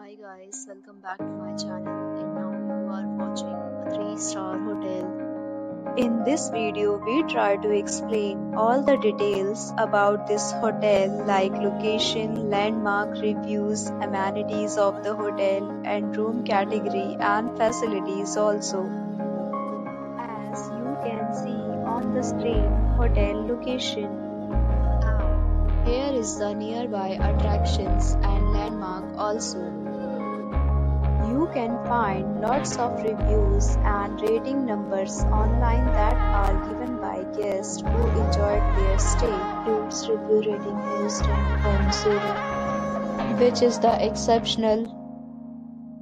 Hi guys, welcome back to my channel and now you are watching a 3-star hotel. In this video, we try to explain all the details about this hotel like location, landmark reviews, amenities of the hotel and room category and facilities also. As you can see on the screen, hotel location. And here is the nearby attractions and landmark also. You can find lots of reviews and rating numbers online that are given by guests who enjoyed their stay. Includes review rating is 10.0, which is the exceptional.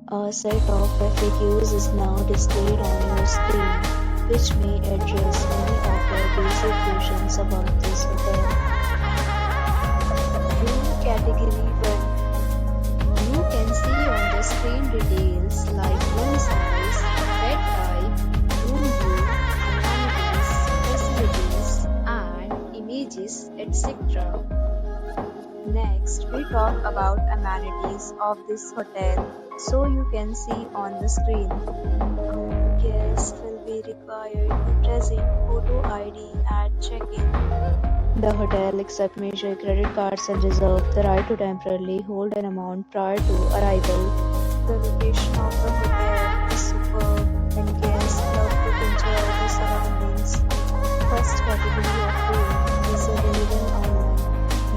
A set of FAQs is now displayed on your screen, which may address many of your basic questions about this hotel. Room category 1. You can see on the screen details like room size, bed type, room view, amenities, facilities, and images, etc. Next, we talk about amenities of this hotel, so you can see on the screen. Guests will be required to present photo ID at check-in. The hotel accepts major credit cards and reserves the right to temporarily hold an amount prior to arrival. The location of the hotel is superb and guests love to enjoy the surroundings. First category of room is available online.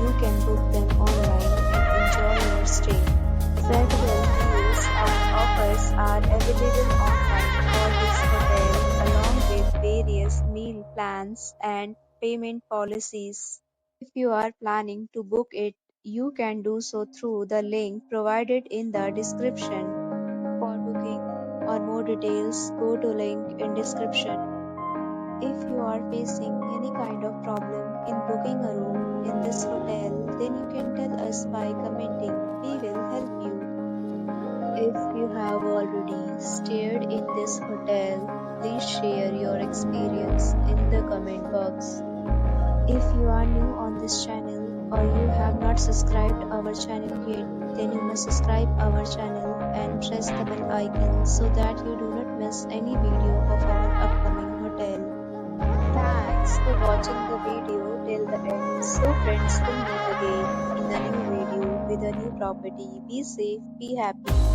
You can book them online and enjoy your stay. Several deals and offers are available online for this hotel along with various meal plans and payment policies. If you are planning to book it, you can do so through the link provided in the description. For booking or more details, go to link in description. If you are facing any kind of problem in booking a room in this hotel, then you can tell us by commenting. We will help you. If you have already stayed in this hotel, please share your experience in the comment box. If you are new on this channel or you have not subscribed our channel yet, then you must subscribe our channel and press the bell icon so that you do not miss any video of our upcoming hotel. Thanks for watching the video till the end. So friends, will meet again in a new video with a new property. Be safe, be happy.